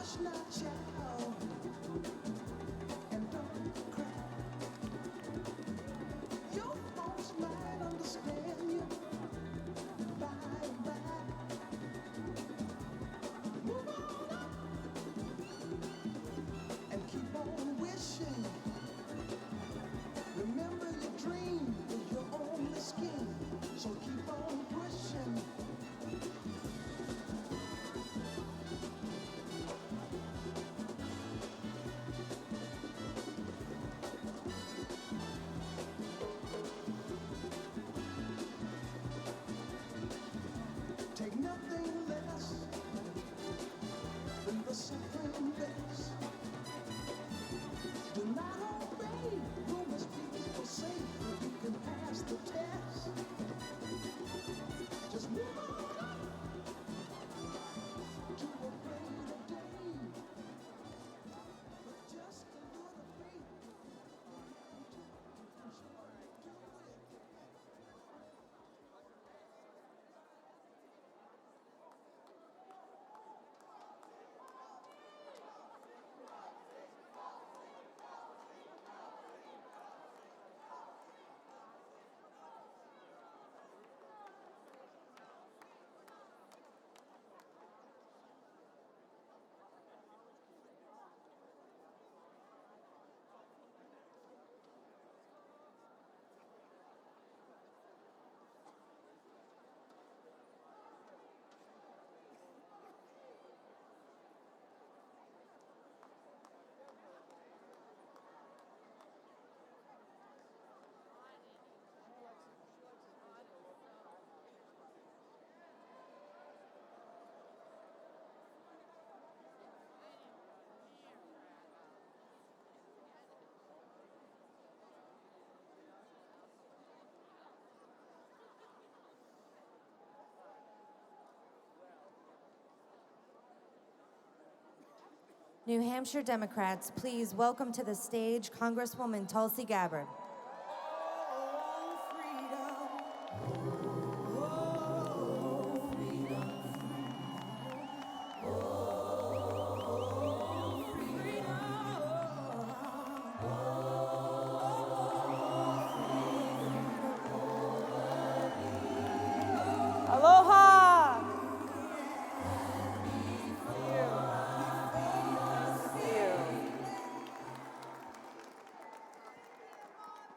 Hush now, child, and don't cry. Your folks might understand you by and by. Move on up and keep on wishing. Remember your dream is your only skin, so keep on pushing. Take nothing less than the supreme best. Do not obey rumors people say that you can pass the test. Just move on up to a greater day. With just a little faith, you can surely do it. New Hampshire Democrats, please welcome to the stage Congresswoman Tulsi Gabbard. Aloha!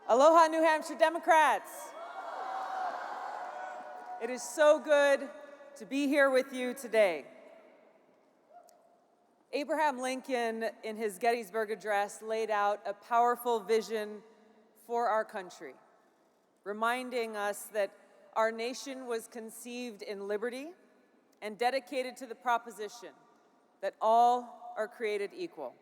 Aloha, New Hampshire Democrats. It is so good to be here with you today. Abraham Lincoln, in his Gettysburg Address, laid out a powerful vision for our country, reminding us that our nation was conceived in liberty and dedicated to the proposition that all are created equal.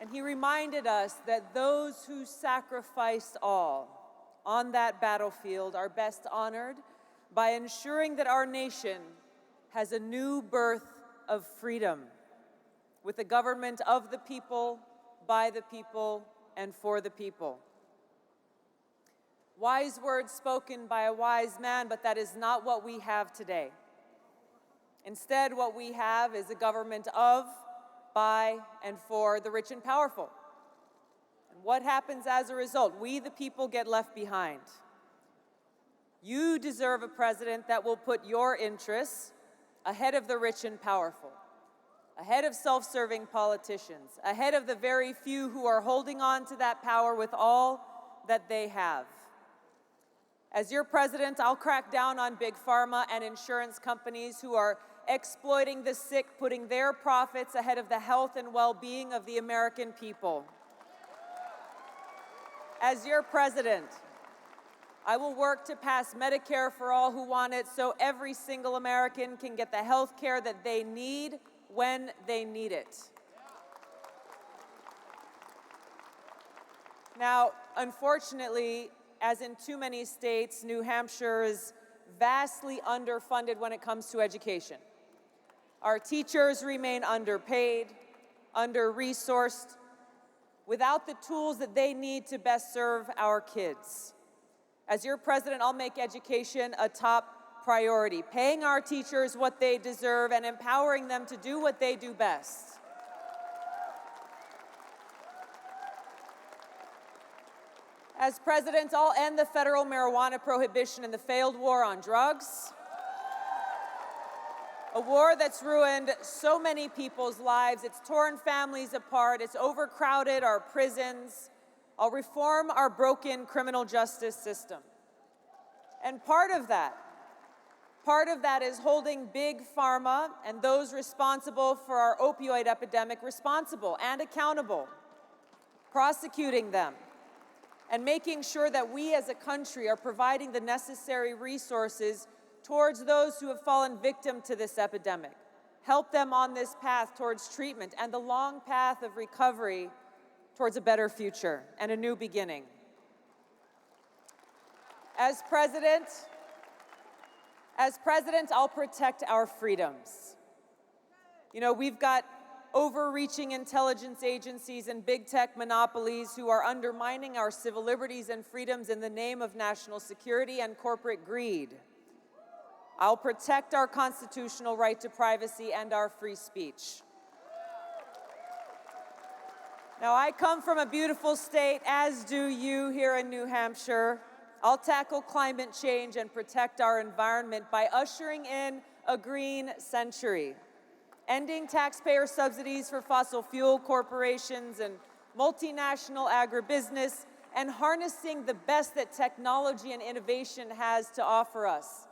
And he reminded us that those who sacrificed all on that battlefield are best honored by ensuring that our nation has a new birth of freedom, with a government of the people, by the people, and for the people. Wise words spoken by a wise man, but that is not what we have today. Instead, what we have is a government of, by, and for the rich and powerful. And what happens as a result? We, the people, get left behind. You deserve a president that will put your interests ahead of the rich and powerful, ahead of self-serving politicians, ahead of the very few who are holding on to that power with all that they have. As your president, I'll crack down on big pharma and insurance companies who are exploiting the sick, putting their profits ahead of the health and well-being of the American people. As your president, I will work to pass Medicare for all who want it so every single American can get the health care that they need when they need it. Now, unfortunately, as in too many states, New Hampshire is vastly underfunded when it comes to education. Our teachers remain underpaid, under-resourced, without the tools that they need to best serve our kids. As your president, I'll make education a top priority, paying our teachers what they deserve and empowering them to do what they do best. As president, I'll end the federal marijuana prohibition and the failed war on drugs, a war that's ruined so many people's lives. It's torn families apart. It's overcrowded our prisons. I'll reform our broken criminal justice system. And part of that is holding big pharma and those responsible for our opioid epidemic responsible and accountable, prosecuting them, and making sure that we as a country are providing the necessary resources towards those who have fallen victim to this epidemic. Help them on this path towards treatment and the long path of recovery towards a better future and a new beginning. As president, I'll protect our freedoms. You know, we've got overreaching intelligence agencies and big tech monopolies who are undermining our civil liberties and freedoms in the name of national security and corporate greed. I'll protect our constitutional right to privacy and our free speech. Now, I come from a beautiful state, as do you here in New Hampshire. I'll tackle climate change and protect our environment by ushering in a green century, ending taxpayer subsidies for fossil fuel corporations and multinational agribusiness, and harnessing the best that technology and innovation has to offer us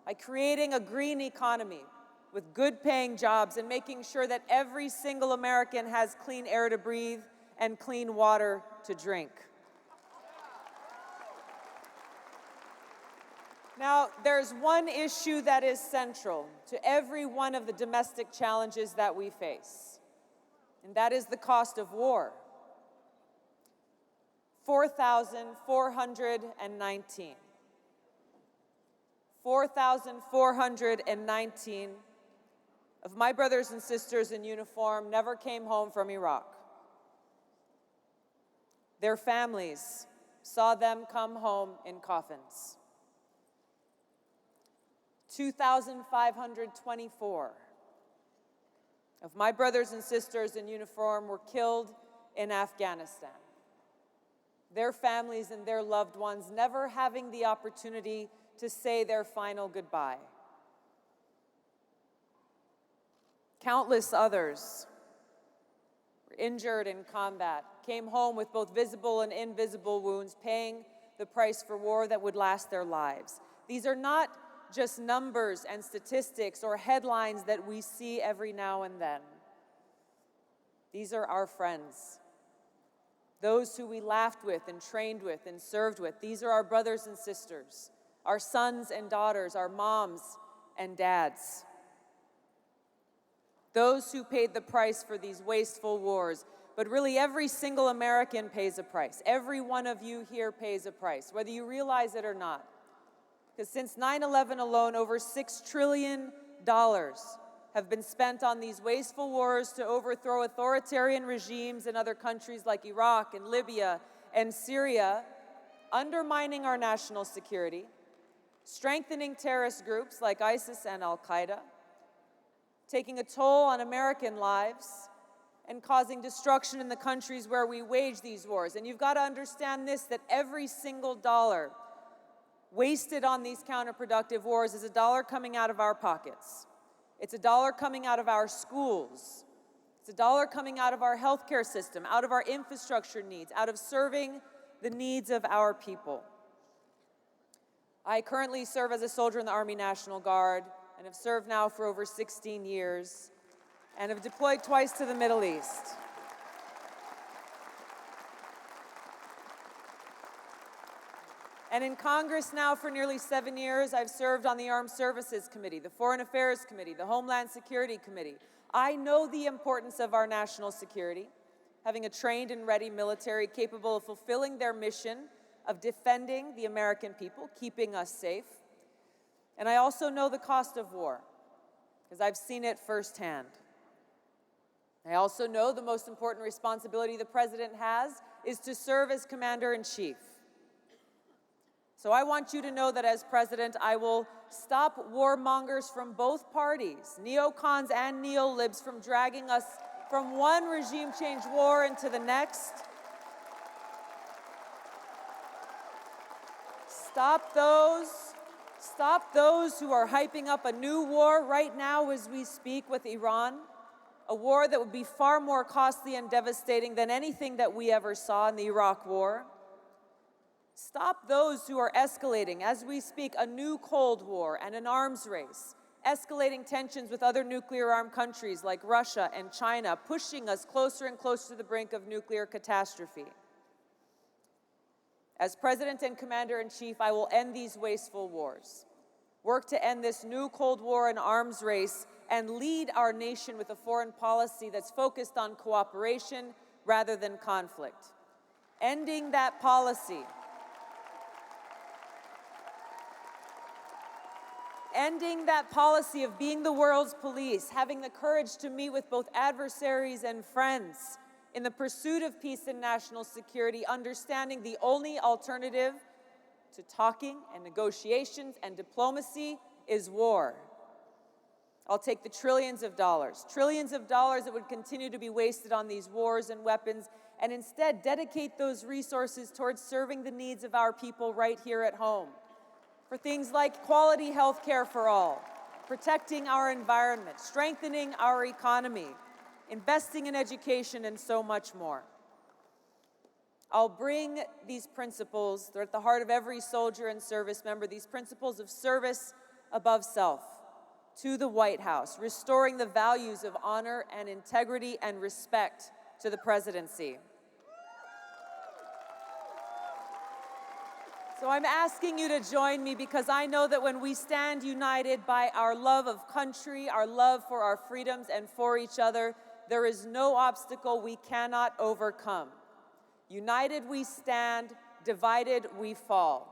by creating a green economy with good-paying jobs and making sure that every single American has clean air to breathe and clean water to drink. Now, there's one issue that is central to every one of the domestic challenges that we face, and that is the cost of war. 4,419. 4,419 of my brothers and sisters in uniform never came home from Iraq. Their families saw them come home in coffins. 2,524 of my brothers and sisters in uniform were killed in Afghanistan. Their families and their loved ones never having the opportunity to say their final goodbye. Countless others were injured in combat, came home with both visible and invisible wounds, paying the price for war that would last their lives. These are not just numbers and statistics or headlines that we see every now and then. These are our friends, those who we laughed with and trained with and served with. These are our brothers and sisters, our sons and daughters, our moms and dads. Those who paid the price for these wasteful wars. But really, every single American pays a price. Every one of you here pays a price, whether you realize it or not. Because since 9/11 alone, over $6 trillion have been spent on these wasteful wars to overthrow authoritarian regimes in other countries like Iraq and Libya and Syria, undermining our national security, strengthening terrorist groups like ISIS and Al-Qaeda, taking a toll on American lives, and causing destruction in the countries where we wage these wars. And you've got to understand this, that every single dollar wasted on these counterproductive wars is a dollar coming out of our pockets. It's a dollar coming out of our schools. It's a dollar coming out of our healthcare system, out of our infrastructure needs, out of serving the needs of our people. I currently serve as a soldier in the Army National Guard and have served now for over 16 years and have deployed twice to the Middle East. And in Congress now for nearly 7 years, I've served on the Armed Services Committee, the Foreign Affairs Committee, the Homeland Security Committee. I know the importance of our national security, having a trained and ready military capable of fulfilling their mission of defending the American people, keeping us safe. And I also know the cost of war, because I've seen it firsthand. I also know the most important responsibility the president has is to serve as commander-in-chief. So I want you to know that as president, I will stop warmongers from both parties, neocons and neolibs, from dragging us from one regime change war into the next. Stop those who are hyping up a new war right now as we speak with Iran, a war that would be far more costly and devastating than anything that we ever saw in the Iraq War. Stop those who are escalating, as we speak, a new Cold War and an arms race, escalating tensions with other nuclear-armed countries like Russia and China, pushing us closer and closer to the brink of nuclear catastrophe. As President and Commander-in-Chief, I will end these wasteful wars, work to end this new Cold War and arms race, and lead our nation with a foreign policy that's focused on cooperation rather than conflict. Ending that policy of being the world's police, having the courage to meet with both adversaries and friends in the pursuit of peace and national security, understanding the only alternative to talking and negotiations and diplomacy is war. I'll take the trillions of dollars that would continue to be wasted on these wars and weapons, and instead dedicate those resources towards serving the needs of our people right here at home. For things like quality health care for all, protecting our environment, strengthening our economy, investing in education, and so much more. I'll bring these principles, they're at the heart of every soldier and service member, these principles of service above self, to the White House, restoring the values of honor and integrity and respect to the presidency. So I'm asking you to join me because I know that when we stand united by our love of country, our love for our freedoms and for each other, there is no obstacle we cannot overcome. United we stand, divided we fall.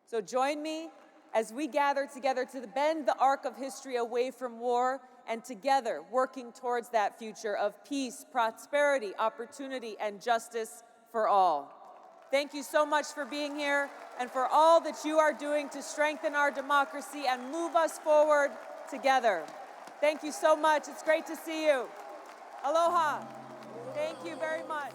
So join me as we gather together to bend the arc of history away from war and together working towards that future of peace, prosperity, opportunity, and justice for all. Thank you so much for being here and for all that you are doing to strengthen our democracy and move us forward together. Thank you so much. It's great to see you. Aloha. Thank you very much.